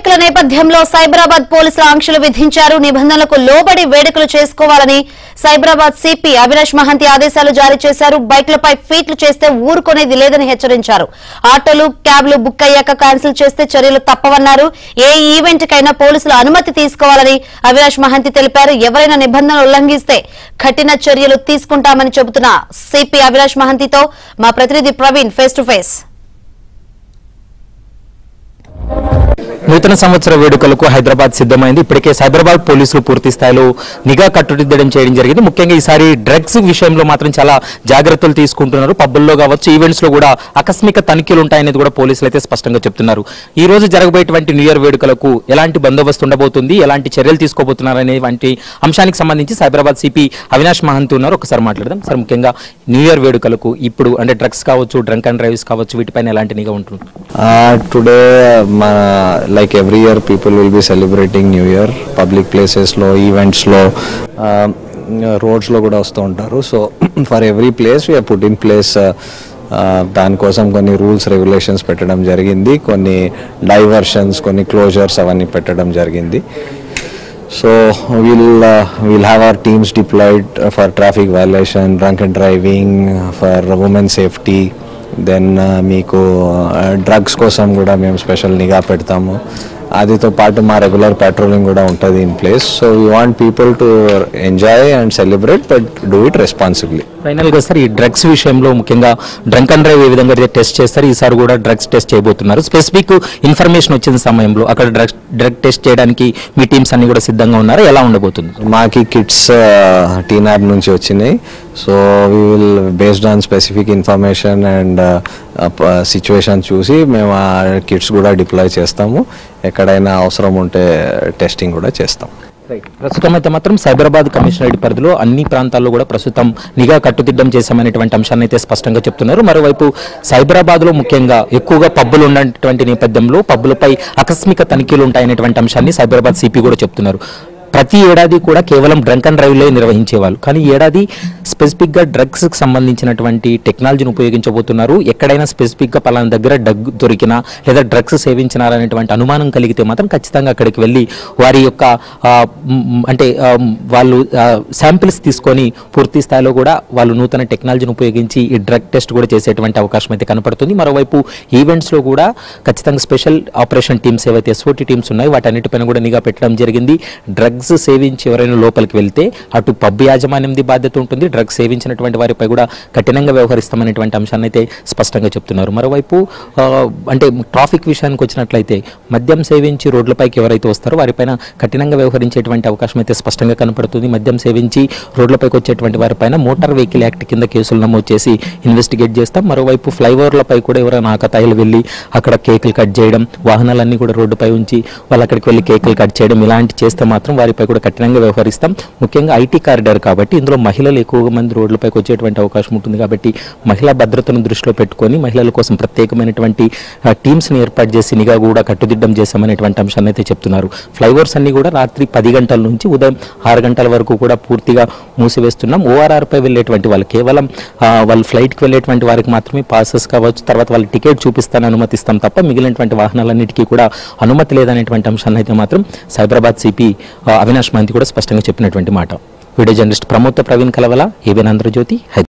ఎన్నికల నేపథ్యంలో సైబరాబాద్ పోలీసులు ఆంక్షలు విధించారు. నిబంధనలకు లోబడి వేడుకలు చేసుకోవాలని సైబరాబాద్ సిపి అవినాష్ మహంతి ఆదేశాలు జారీ చేశారు. బైక్లపై ఫీట్లు చేస్తే ఊరుకునేది లేదని హెచ్చరించారు. ఆటోలు, క్యాబ్లు బుక్ అయ్యాక క్యాన్సిల్ చేస్తే చర్యలు తప్పవన్నారు. ఏ ఈవెంట్ కైనా పోలీసులు అనుమతి తీసుకోవాలని అవినాష్ మహంతి తెలిపారు. ఎవరైనా నిబంధనలు ఉల్లంఘిస్తే కఠిన చర్యలు తీసుకుంటామని చెబుతున్న సిపి అవినాష్ మహంతితో మా ప్రతినిధి ప్రవీణ్ ఫేస్ టు ఫేస్. నూతన సంవత్సర వేడుకలకు హైదరాబాద్ సిద్ధమైంది. ఇప్పటికే సైబరాబాద్ పోలీసులు పూర్తి స్థాయిలో నిఘా కట్టుదిట్టం చేయడం జరిగింది. ముఖ్యంగా ఈసారి డ్రగ్స్ విషయంలో మాత్రం చాలా జాగ్రత్తలు తీసుకుంటున్నారు. పబ్బుల్లో కావచ్చు, ఈవెంట్స్ లో కూడా ఆకస్మిక తనిఖీలు ఉంటాయనేది కూడా పోలీసులు అయితే స్పష్టంగా చెప్తున్నారు. ఈ రోజు జరగబోయేటువంటి న్యూ ఇయర్ వేడుకలకు ఎలాంటి బందోబస్తు ఉండబోతుంది, ఎలాంటి చర్యలు తీసుకోబోతున్నారు అనేటువంటి అంశానికి సంబంధించి సైబరాబాద్ సిపి అవినాష్ మహంతి ఉన్నారు. ఒకసారి మాట్లాడదాం సార్. ముఖ్యంగా న్యూ ఇయర్ వేడుకలకు ఇప్పుడు అంటే డ్రగ్స్ కావచ్చు, డ్రంక్ అండ్ డ్రైవ్స్ కావచ్చు, వీటిపైన ఎలాంటి నిఘా ఉంటుంది? Today like every year people will be celebrating New Year public places lo events lo roads lo kuda vastu untaru. So for every place we have put in place దాని కోసం కొన్ని rules regulations పెట్టడం జరిగింది, కొన్ని diversions, కొన్ని closures అవన్నీ పెట్టడం జరిగింది. So we'll have our teams deployed for traffic violation, drunk and driving, for women safety. Then మీకు డ్రగ్స్ కోసం కూడా మేము స్పెషల్ నిఘా పెడతాము. అదితో పాటు మా రెగ్యులర్ పెట్రోలింగ్ కూడా ఉంటుంది in place. So we want people to enjoy and celebrate but do it responsibly. ఫైనల్గా సార్, ఈ డ్రగ్స్ విషయంలో ముఖ్యంగా డ్రంక్ అండ్ డ్రైవ్ ఏ విధంగా టెస్ట్ చేస్తారు, ఈసారి కూడా డ్రగ్స్ టెస్ట్ చేయబోతున్నారు. స్పెసిఫిక్ ఇన్ఫర్మేషన్ వచ్చిన సమయంలో అక్కడ డ్రగ్ టెస్ట్ చేయడానికి మీ టీమ్స్ అన్ని కూడా సిద్ధంగా ఉన్నారు. ఎలా ఉండబోతుంది? మాకి కిట్స్ టీనాబ్ నుంచి వచ్చినాయి. So we will based on specific information and situation చూసి మేము ఆ కిట్స్ కూడా డిప్లాయ్ చేస్తాము. ఎక్కడైనా అవసరం ఉంటే టెస్టింగ్ కూడా చేస్తాం. ప్రస్తుతం అయితే మాత్రం సైబరాబాద్ కమిషనరేట్ పరిధిలో అన్ని ప్రాంతాల్లో కూడా ప్రస్తుతం నిఘా కట్టుదిట్టం చేశామనేటువంటి అంశాన్ని అయితే స్పష్టంగా చెప్తున్నారు. మరోవైపు సైబరాబాద్ లో ముఖ్యంగా ఎక్కువగా పబ్బులు ఉన్నటువంటి నేపథ్యంలో పబ్బులపై ఆకస్మిక తనిఖీలు ఉంటాయనేటువంటి అంశాన్ని సైబరాబాద్ సిపి కూడా చెప్తున్నారు. ప్రతి ఏడాది కూడా కేవలం డ్రంక్ అండ్ డ్రైవ్లే నిర్వహించేవాళ్ళు, కానీ ఏడాది స్పెసిఫిక్గా డ్రగ్స్కి సంబంధించినటువంటి టెక్నాలజీని ఉపయోగించబోతున్నారు. ఎక్కడైనా స్పెసిఫిక్గా పలానా దగ్గర డ్రగ్ దొరికినా లేదా డ్రగ్స్ సేవించినారనేటువంటి అనుమానం కలిగితే మాత్రం ఖచ్చితంగా అక్కడికి వెళ్ళి వారి యొక్క అంటే వాళ్ళు శాంపిల్స్ తీసుకొని పూర్తి స్థాయిలో కూడా వాళ్ళు నూతన టెక్నాలజీని ఉపయోగించి ఈ డ్రగ్ టెస్ట్ కూడా చేసేటువంటి అవకాశం అయితే కనపడుతుంది. మరోవైపు ఈవెంట్స్లో కూడా ఖచ్చితంగా స్పెషల్ ఆపరేషన్ టీమ్స్ ఏవైతే ఎస్ఓటీ టీమ్స్ ఉన్నాయో వాటన్నిటిపైన కూడా నిఘా పెట్టడం జరిగింది. డ్రగ్స్ సేవించి ఎవరైనా లోపలికి వెళ్తే అటు పబ్ యాజమాన్యంది బాధ్యత ఉంటుంది, డ్రగ్స్ సేవించినటువంటి వారిపై కూడా కఠినంగా వ్యవహరిస్తామనేటువంటి అంశాన్ని అయితే స్పష్టంగా చెప్తున్నారు. మరోవైపు అంటే ట్రాఫిక్ విషయానికి వచ్చినట్లయితే మద్యం సేవించి రోడ్లపైకి ఎవరైతే వస్తారో వారిపైన కఠినంగా వ్యవహరించేటువంటి అవకాశం అయితే స్పష్టంగా కనపడుతుంది. మద్యం సేవించి రోడ్లపైకి వచ్చేటువంటి వారిపైన మోటార్ వెహికల్ యాక్ట్ కింద కేసులు నమోదు చేసి ఇన్వెస్టిగేట్ చేస్తాం. మరోవైపు ఫ్లైఓవర్లపై కూడా ఎవరైనా ఆకతాయిలు వెళ్ళి అక్కడ కేకులు కట్ చేయడం, వాహనాలన్నీ కూడా రోడ్డుపై ఉంచి వాళ్ళు అక్కడికి వెళ్ళి కేకులు కట్ చేయడం, ఇలాంటి చేస్తే మాత్రం వారిపై కూడా కఠినంగా వ్యవహరిస్తాం. ముఖ్యంగా ఐటీ కారిడార్ కాబట్టి ఇందులో మహిళలు ఎక్కువగా మంది రోడ్లపైకి వచ్చేటువంటి అవకాశం ఉంటుంది. కాబట్టి మహిళా భద్రతను దృష్టిలో పెట్టుకొని మహిళల కోసం ప్రత్యేకమైనటువంటి టీమ్స్ని ఏర్పాటు చేసి నిఘా కూడా కట్టుదిట్టం చేశామనేటువంటి అంశాన్ని అయితే చెప్తున్నారు. ఫ్లైఓవర్స్ అన్ని కూడా రాత్రి 10 గంటల నుంచి ఉదయం 6 గంటల వరకు కూడా పూర్తిగా మూసివేస్తున్నాం. ఓఆర్ఆర్పై వెళ్ళేటువంటి వాళ్ళు కేవలం వాళ్ళు ఫ్లైట్కి వెళ్ళేటువంటి వారికి మాత్రమే పాసెస్ కావచ్చు, తర్వాత వాళ్ళు టికెట్ చూపిస్తానని అనుమతిస్తాం తప్ప మిగిలినటువంటి వాహనాలన్నిటికీ కూడా అనుమతి లేదనేటువంటి అంశాన్ని అయితే మాత్రం సైబరాబాద్ సిపి అవినాష్ మహంతి కూడా స్పష్టంగా చెప్పినటువంటి మాట. Video journalist Pramod Praveen Kalavala, ABN Andhra Jyothi.